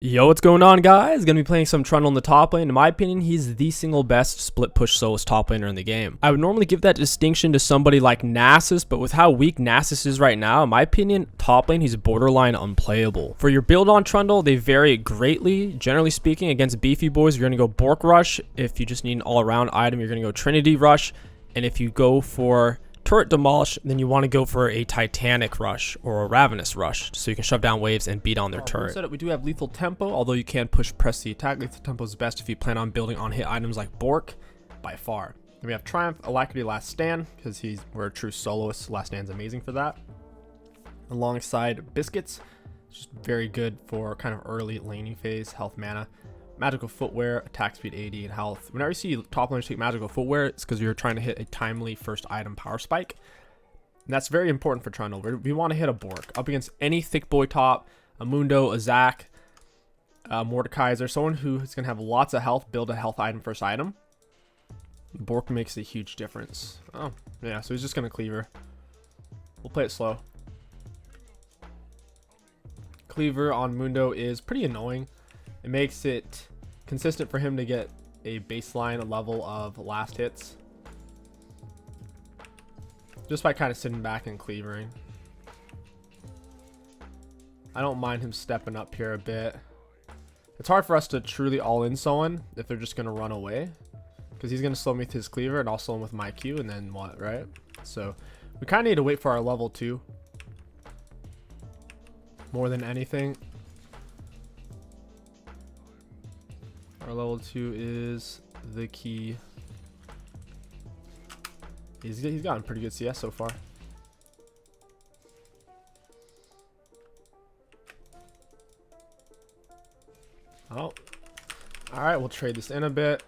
Yo, what's going on, guys? Gonna be playing some Trundle in the top lane. In my opinion, he's the single best split push soloist top laner in the game. I would normally give that distinction to somebody like Nasus, but with how weak Nasus is right now, in my opinion, top lane, he's borderline unplayable. For your build on Trundle, they vary greatly. Generally speaking, against beefy boys, you're gonna go Bork Rush. If you just need an all-around item, you're gonna go Trinity Rush. And if you go for turret demolish, then you want to go for a Titanic rush or a Ravenous rush so you can shove down waves and beat on their turret. Setup, we do have lethal tempo, although you can push press the attack. Lethal tempo is best if you plan on building on hit items like Bork by far. Then we have Triumph, Alacrity, Last Stand, because we're a true soloist. Last Stand's amazing for that. Alongside Biscuits, just very good for kind of early laning phase, health mana. Magical Footwear, attack speed 80, and health. Whenever you see top laners take Magical Footwear, it's because you're trying to hit a timely first item power spike. And that's very important for Trundle. We want to hit a Bork up against any thick boy top, a Mundo, a Zac, Mordekaiser, someone who is going to have lots of health, build a health item first item. Bork makes a huge difference. Oh, yeah, so he's just going to cleaver. We'll play it slow. Cleaver on Mundo is pretty annoying. It makes it consistent for him to get a baseline level of last hits just by kind of sitting back and cleavering. I don't mind him stepping up here a bit. It's hard for us to truly all in someone if they're just going to run away, because he's going to slow me with his cleaver and I'll slow him with my Q, and then what, right? So we kind of need to wait for our level 2 more than anything. Our level 2 is the key. He's gotten pretty good CS so far. Oh, all right, we'll trade this in a bit.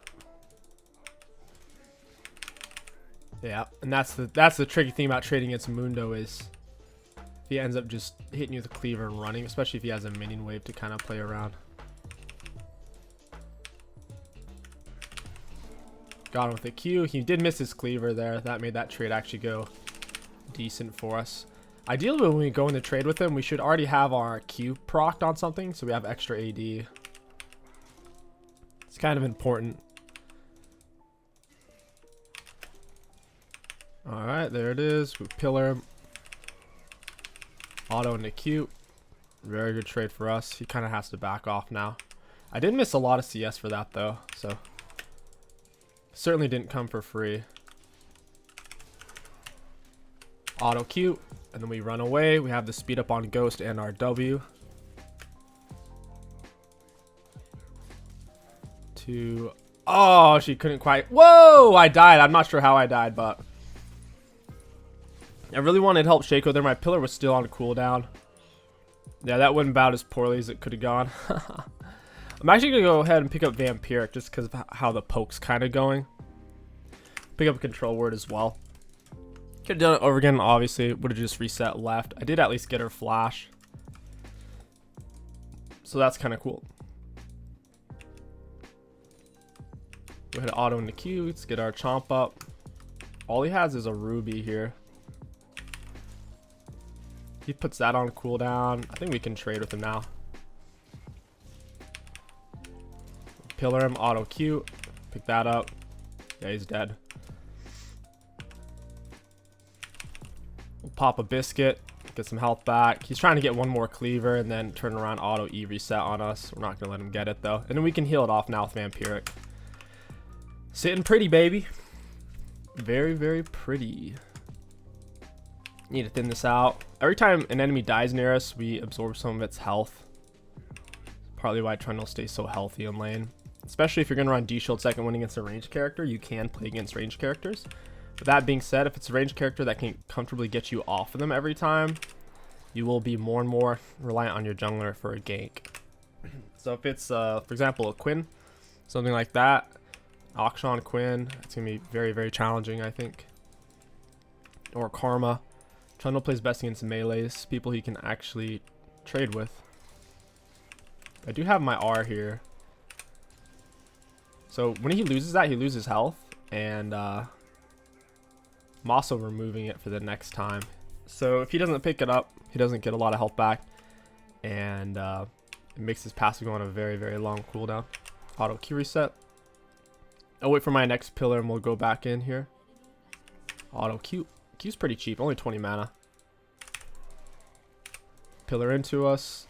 Yeah, and that's the tricky thing about trading against Mundo is if he ends up just hitting you with a cleaver and running, especially if he has a minion wave to kind of play around. Got him with a Q. He did miss his cleaver there. That made that trade actually go decent for us. Ideally, when we go in the trade with him, we should already have our Q procced on something, so we have extra AD. It's kind of important. Alright, there it is. We pillar him. Auto into Q. Very good trade for us. He kind of has to back off now. I did miss a lot of CS for that, though, so certainly didn't come for free. Auto Q, and then we run away. We have the speed up on Ghost and our W. Oh, she couldn't quite. Whoa, I died. I'm not sure how I died, but I really wanted to help Shaco there. My pillar was still on cooldown. Yeah, that went about as poorly as it could have gone. I'm actually going to go ahead and pick up Vampiric just because of how the poke's kind of going. Pick up a control word as well. Could have done it over again, obviously. Would have just reset left. I did at least get her flash, so that's kind of cool. Go ahead and auto into Q. Let's get our chomp up. All he has is a ruby here. He puts that on cooldown. I think we can trade with him now. Pillar him, auto Q, pick that up. Yeah, he's dead. We'll pop a biscuit, get some health back. He's trying to get one more cleaver and then turn around, auto E reset on us. We're not gonna let him get it though. And then we can heal it off now with Vampiric. Sitting pretty, baby. Very, very pretty. Need to thin this out. Every time an enemy dies near us, we absorb some of its health. Partly why Trundle stays so healthy in lane. Especially if you're going to run D-Shield second win against a ranged character, you can play against ranged characters. With that being said, if it's a ranged character that can comfortably get you off of them every time, you will be more and more reliant on your jungler for a gank. So if it's, for example, a Quinn, something like that, Akshan Quinn, it's going to be very, very challenging, I think. Or Karma. Trundle plays best against melees, people he can actually trade with. I do have my R here. So when he loses that, he loses health, and I'm also removing it for the next time. So if he doesn't pick it up, he doesn't get a lot of health back, and It makes his passive go on a very, very long cooldown. Auto Q reset. I'll wait for my next pillar and we'll go back in here. Auto Q. Q's pretty cheap, only 20 mana. Pillar into us.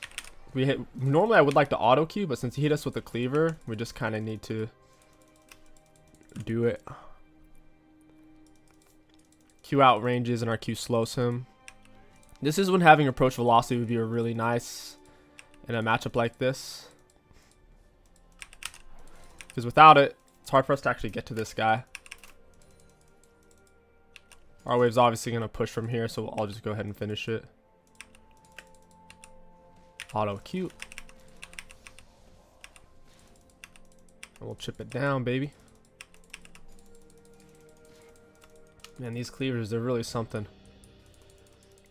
We hit. Normally I would like to auto Q, but since he hit us with the cleaver, we just kind of need to do it. Q outranges and our Q slows him. This is when having approach velocity would be really nice in a matchup like this. Because without it, it's hard for us to actually get to this guy. Our wave's obviously going to push from here, so I'll just go ahead and finish it. Auto Q. And we'll chip it down, baby. Man, these cleavers, they're really something.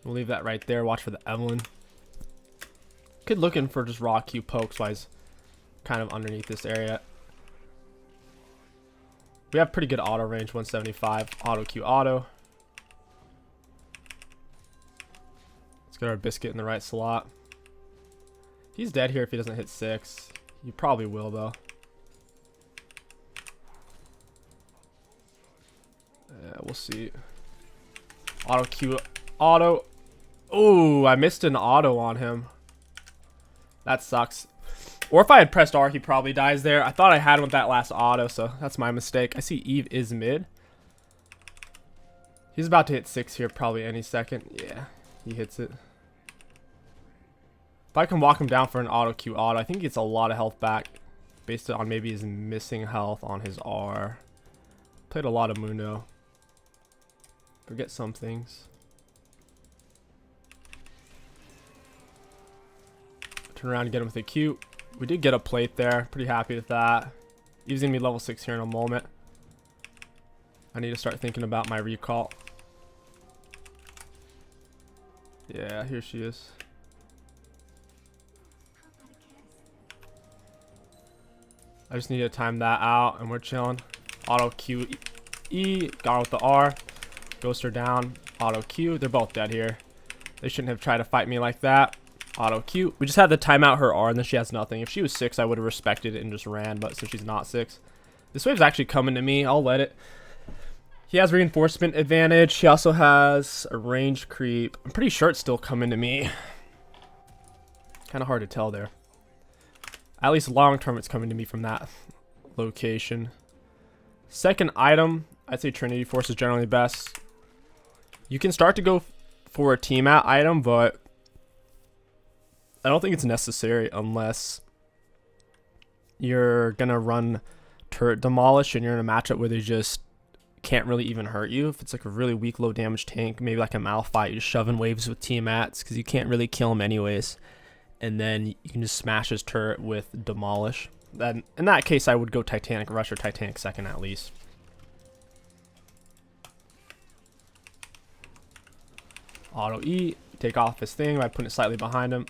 We'll leave that right there. Watch for the Evelyn. Kid looking for just raw Q pokes while he's kind of underneath this area. We have pretty good auto range, 175. Auto Q auto. Let's get our biscuit in the right slot. He's dead here if he doesn't hit 6. He probably will, though. Yeah, we'll see. Auto Q auto. Oh, I missed an auto on him. That sucks. Or if I had pressed R, he probably dies there. I thought I had him with that last auto, so that's my mistake. I see Eve is mid. He's about to hit 6 here probably any second. Yeah, he hits it. If I can walk him down for an auto Q auto, I think he gets a lot of health back based on maybe his missing health on his R. Played a lot of Mundo. Forget some things. Turn around and get him with a Q. We did get a plate there. Pretty happy with that. He's going to be level 6 here in a moment. I need to start thinking about my recall. Yeah, here she is. I just need to time that out and we're chilling. Auto Q E. Got her with the R. Ghost her down. Auto Q. They're both dead here. They shouldn't have tried to fight me like that. Auto Q. We just had to time out her R and then she has nothing. If she was 6, I would have respected it and just ran, but since she's not 6. This wave's actually coming to me. I'll let it. He has reinforcement advantage. He also has a range creep. I'm pretty sure it's still coming to me. Kind of hard to tell there. At least long term it's coming to me from that location. Second item, I'd say Trinity Force is generally best. You can start to go for a team at item, but I don't think it's necessary unless you're gonna run turret demolish and you're in a matchup where they just can't really even hurt you. If it's like a really weak low damage tank, maybe like a Malphite, you just shove in waves with team mats because you can't really kill him anyways. And then you can just smash his turret with demolish. Then in that case I would go Titanic Rush or Titanic Second at least. Auto E, take off his thing by putting it slightly behind him.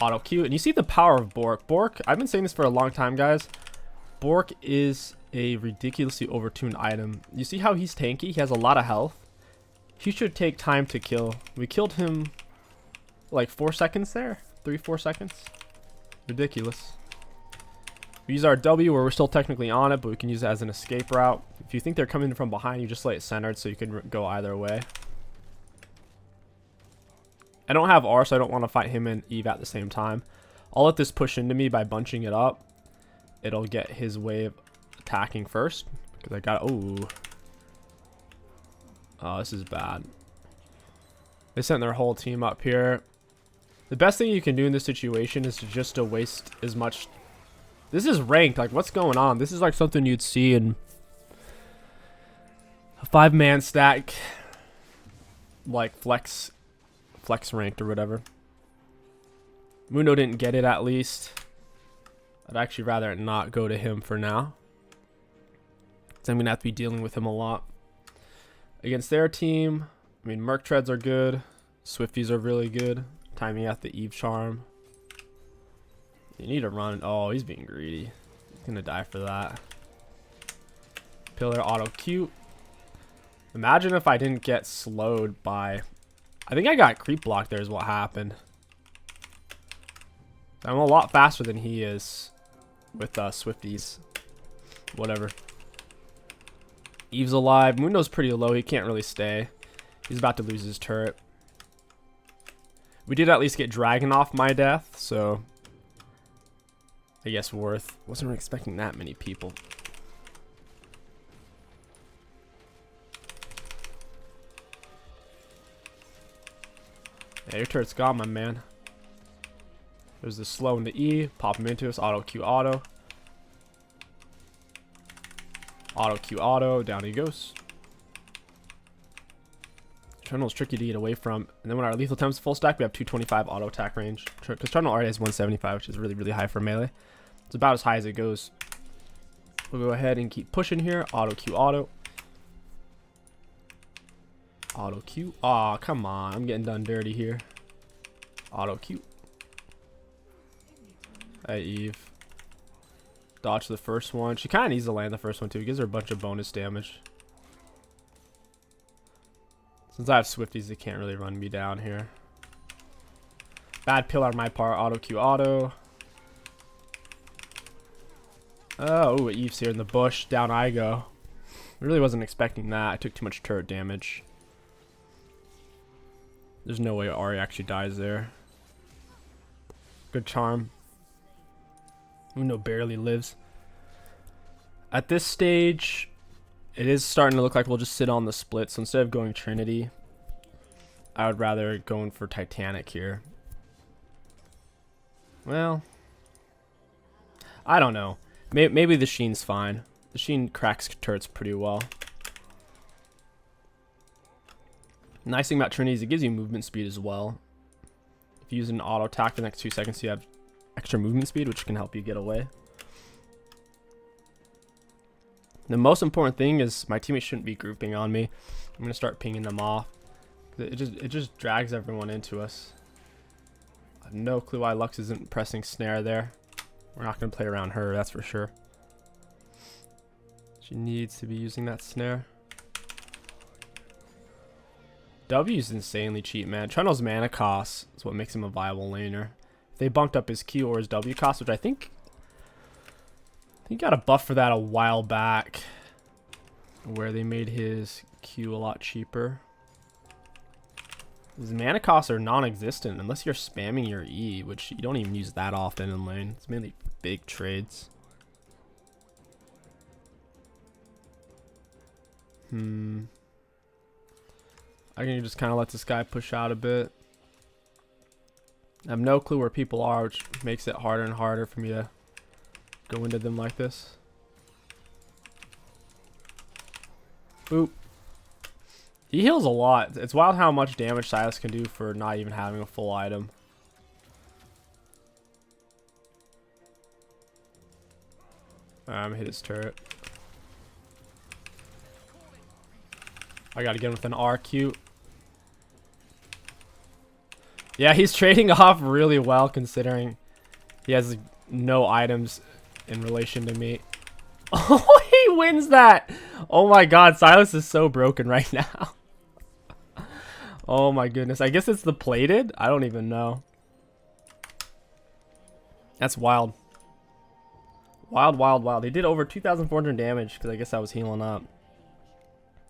Auto Q, and you see the power of Bork. Bork, I've been saying this for a long time, guys. Bork is a ridiculously overtuned item. You see how he's tanky? He has a lot of health. He should take time to kill. We killed him like 4 seconds there. 3-4 seconds. Ridiculous. We use our W where we're still technically on it, but we can use it as an escape route. If you think they're coming from behind, you just lay it centered so you can go either way. I don't have R, so I don't want to fight him and Eve at the same time. I'll let this push into me by bunching it up. It'll get his wave attacking first. Because I got... Oh, this is bad. They sent their whole team up here. The best thing you can do in this situation is just to waste as much... This is ranked. Like, what's going on? This is like something you'd see in a 5-man stack. Like, flex ranked or whatever. Mundo didn't get it at least. I'd actually rather not go to him for now. So I'm going to have to be dealing with him a lot. Against their team, I mean, Merc Treads are good. Swifties are really good. Timing out the Eve Charm. You need to run. Oh, he's being greedy. He's going to die for that. Pillar auto Q. Imagine if I didn't get slowed by... I think I got creep block there is what happened. I'm a lot faster than he is with Swifties. Whatever. Eve's alive. Mundo's pretty low. He can't really stay. He's about to lose his turret. We did at least get Dragon off my death, so I guess worth. Wasn't really expecting that many people. Yeah, your turret's gone, my man. There's the slow and the E. Pop him into us. Auto Q auto. Auto Q auto. Down he goes. Trundle's tricky to get away from. And then when our lethal time's full stack, we have 225 auto attack range. Because Trundle already has 175, which is really, really high for melee. It's about as high as it goes. We'll go ahead and keep pushing here. Auto Q auto. Auto Q. Aw, come on. I'm getting done dirty here. Auto Q. Hey, Eve. Dodge the first one. She kind of needs to land the first one, too. It gives her a bunch of bonus damage. Since I have Swifties, they can't really run me down here. Bad pill on my part. Auto Q auto. Oh, Eve's here in the bush. Down I go. I really wasn't expecting that. I took too much turret damage. There's no way Ari actually dies there. Good charm. Mundo barely lives. At this stage, it is starting to look like we'll just sit on the split. So instead of going Trinity, I would rather go in for Titanic here. Well, I don't know. Maybe the Sheen's fine. The Sheen cracks turrets pretty well. Nice thing about Trinity is it gives you movement speed as well. If you use an auto attack the next 2 seconds, you have extra movement speed, which can help you get away. The most important thing is my teammates shouldn't be grouping on me. I'm gonna start pinging them off. It just drags everyone into us. I have no clue why Lux isn't pressing snare there. We're not gonna play around her, that's for sure. She needs to be using that snare. W's insanely cheap, man. Trundle's mana cost is what makes him a viable laner. If they bumped up his Q or his W cost, which I think he got a buff for that a while back, where they made his Q a lot cheaper. His mana costs are non-existent unless you're spamming your E, which you don't even use that often in lane. It's mainly big trades. I can just kind of let this guy push out a bit. I have no clue where people are, which makes it harder and harder for me to go into them like this. Boop. He heals a lot. It's wild how much damage Silas can do for not even having a full item. I'm gonna hit his turret. I gotta get him with an RQ. Yeah, he's trading off really well considering he has no items in relation to me. Oh, he wins that! Oh my god, Silas is so broken right now. Oh my goodness. I guess it's the plated? I don't even know. That's wild. Wild, wild, wild. He did over 2,400 damage because I guess I was healing up.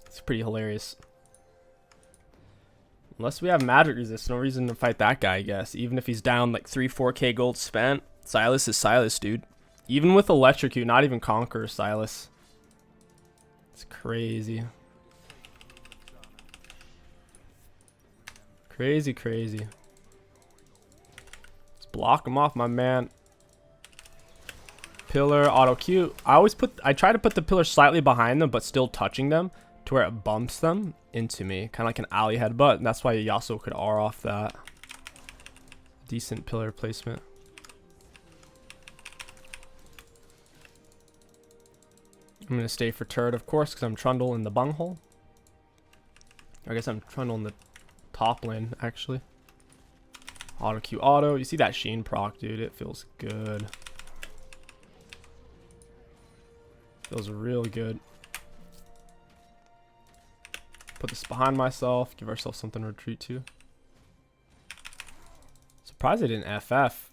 It's pretty hilarious. Unless we have magic resist, no reason to fight that guy, I guess. Even if he's down like 3-4k gold spent, Silas is Silas, dude. Even with electrocute, not even conquer Silas. It's crazy. Crazy, crazy. Let's block him off, my man. Pillar, auto Q. I try to put the pillar slightly behind them, but still touching them to where it bumps them into me, kind of like an alley headbutt, and that's why Yasuo could R off that. Decent pillar placement. I'm gonna stay for turret, of course, because I'm Trundle in the bunghole. I guess I'm Trundle in the top lane, actually. Auto Q auto. You see that Sheen proc, dude? It feels good. Feels real good. Put this behind myself. Give ourselves something to retreat to. Surprised I didn't FF.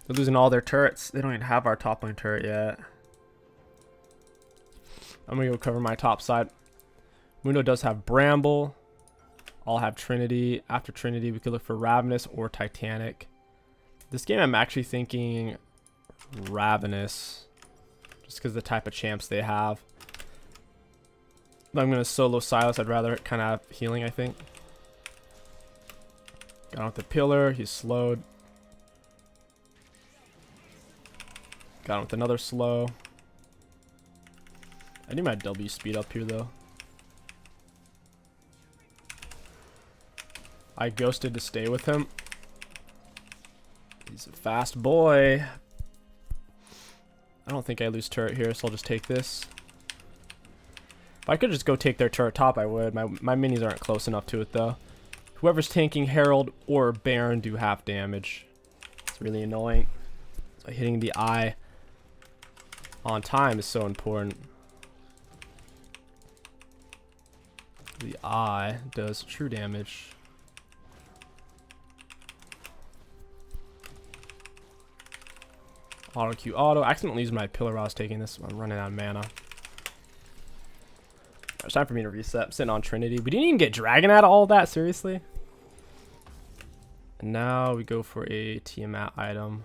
They're losing all their turrets. They don't even have our top lane turret yet. I'm gonna go cover my top side. Mundo does have Bramble. I'll have Trinity. After Trinity, we could look for Ravenous or Titanic. This game, I'm actually thinking Ravenous, just because the type of champs they have. But I'm gonna solo Silas. I'd rather kind of have healing, I think. Got him with the pillar. He's slowed. Got him with another slow. I need my W speed up here though. I ghosted to stay with him. He's a fast boy. I don't think I lose turret here, so I'll just take this. If I could just go take their turret top, I would. My minis aren't close enough to it though. Whoever's tanking Herald or Baron do half damage. It's really annoying. So hitting the eye on time is so important. The eye does true damage. Auto Q auto. I accidentally used my pillar while I was taking this. I'm running out of mana. It's time for me to reset. I'm sitting on Trinity. We didn't even get Dragon out of all that, seriously. And now we go for a Tiamat item.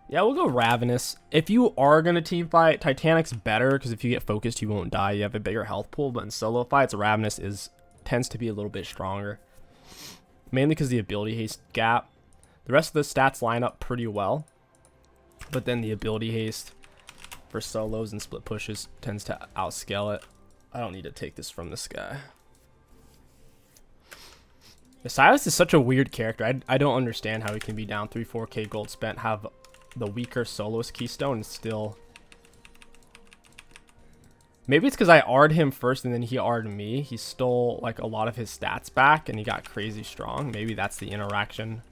Yeah, we'll go Ravenous. If you are going to team fight, Titanic's better because if you get focused, you won't die. You have a bigger health pool, but in solo fights, Ravenous tends to be a little bit stronger. Mainly because the ability haste gap. The rest of the stats line up pretty well. But then the ability haste for solos and split pushes tends to outscale it. I don't need to take this from this guy. Silas is such a weird character. I don't understand how he can be down 3-4k gold spent, have the weaker soloist keystone, and still... Maybe it's because I R'd him first and then he R'd me. He stole like a lot of his stats back and he got crazy strong. Maybe that's the interaction.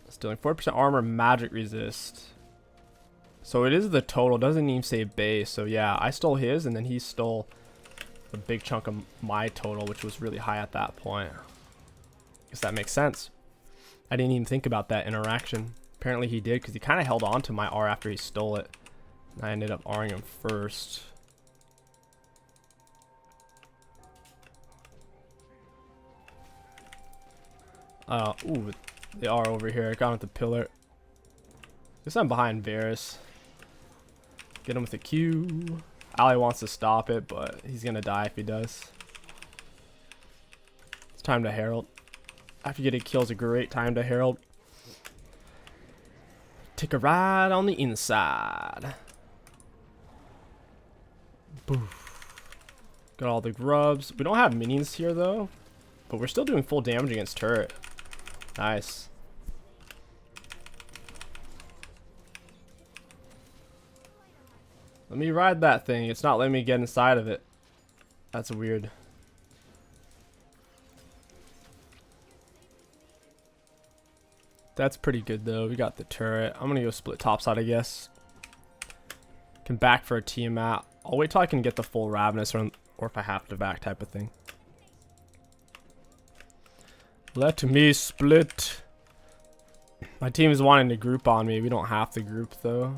Stealing 4% armor, magic resist. So it is the total. Doesn't even say base. So yeah, I stole his and then he stole a big chunk of my total, which was really high at that point. Guess that makes sense. I didn't even think about that interaction. Apparently he did because he kind of held on to my R after he stole it. And I ended up R'ing him first. Ooh, they are over here. I got him with the pillar. Guess I'm behind Varus. Get him with a Q. Ali wants to stop it, but he's gonna die if he does. It's time to Herald. After getting kills, a great time to Herald. Take a ride on the inside. Boof. Got all the grubs. We don't have minions here though, but we're still doing full damage against turret. Nice. Let me ride that thing. It's not letting me get inside of it. That's weird. That's pretty good though. We got the turret. I'm gonna go split topside, I guess. Can back for a Tiamat. I'll wait till I can get the full Ravenous or if I have to back type of thing. Let me split. My team is wanting to group on me. We don't have to group though.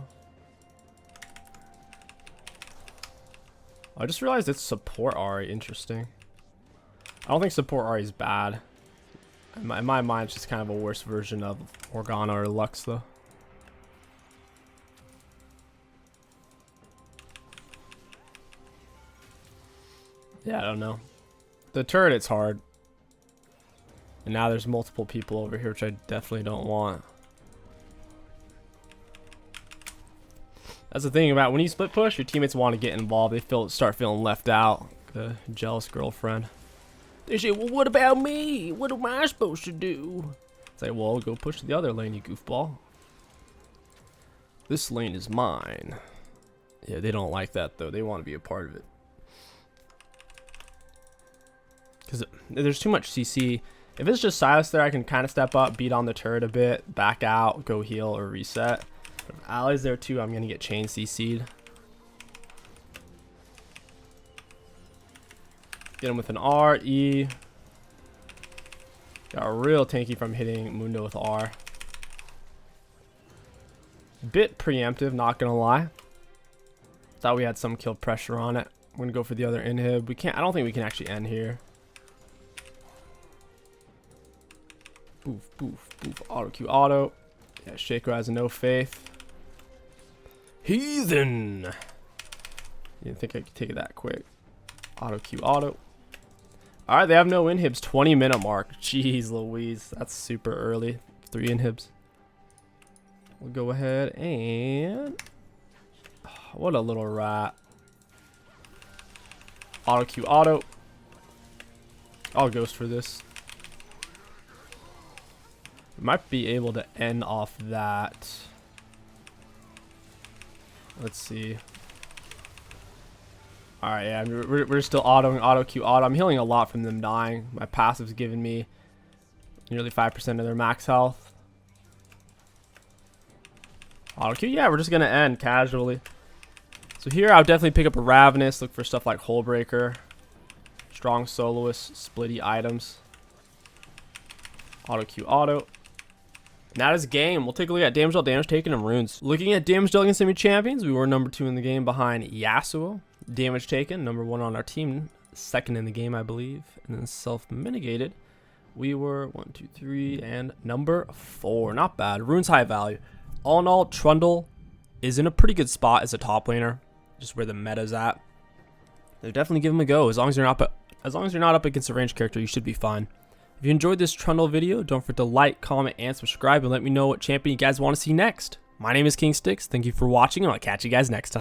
I just realized it's support Ari. Interesting. I don't think support Ari is bad. In my mind, it's just kind of a worse version of Morgana or Lux though. Yeah, I don't know. The turret, it's hard. And now there's multiple people over here, which I definitely don't want. That's the thing about when you split push, your teammates want to get involved. They start feeling left out. The jealous girlfriend. They say, well, what about me? What am I supposed to do? It's like, well, go push the other lane, you goofball. This lane is mine. Yeah, they don't like that, though. They want to be a part of it. Because there's too much CC. If it's just Silas there, I can kind of step up, beat on the turret a bit, back out, go heal, or reset. But if Ali's there, too, I'm going to get chain CC'd. Get him with an R, E. Got real tanky from hitting Mundo with R. Bit preemptive, not gonna lie. Thought we had some kill pressure on it. I'm gonna go for the other inhib. We can't. I don't think we can actually end here. Boof, boof, boof. Auto Q auto. Yeah, Shaker has no faith. Heathen. You didn't think I could take it that quick. Auto Q auto. All right, they have no inhibs. 20-minute mark. Jeez Louise, that's super early. 3 inhibs. We'll go ahead and what a little rat. Auto Q auto. I'll ghost for this. We might be able to end off that. Let's see. Alright, yeah, we're still autoing, auto Q auto. I'm healing a lot from them dying. My passive's giving me nearly 5% of their max health. Auto Q, yeah, we're just gonna end casually. So here I'll definitely pick up a Ravenous, look for stuff like Hullbreaker, strong soloist, splitty items. Auto Q auto. And that is game. We'll take a look at damage dealt, damage taken, and runes. Looking at damage dealt against enemy champions, we were number 2 in the game behind Yasuo. Damage taken, number 1 on our team, 2nd in the game, I believe. And then self-mitigated, we were 1, 2, 3, and number 4. Not bad. Runes high value. All in all, Trundle is in a pretty good spot as a top laner, just where the meta's at. So definitely give him a go. As long as you're not up against a ranged character, you should be fine. If you enjoyed this Trundle video, don't forget to like, comment, and subscribe, and let me know what champion you guys want to see next. My name is King Sticks. Thank you for watching, and I'll catch you guys next time.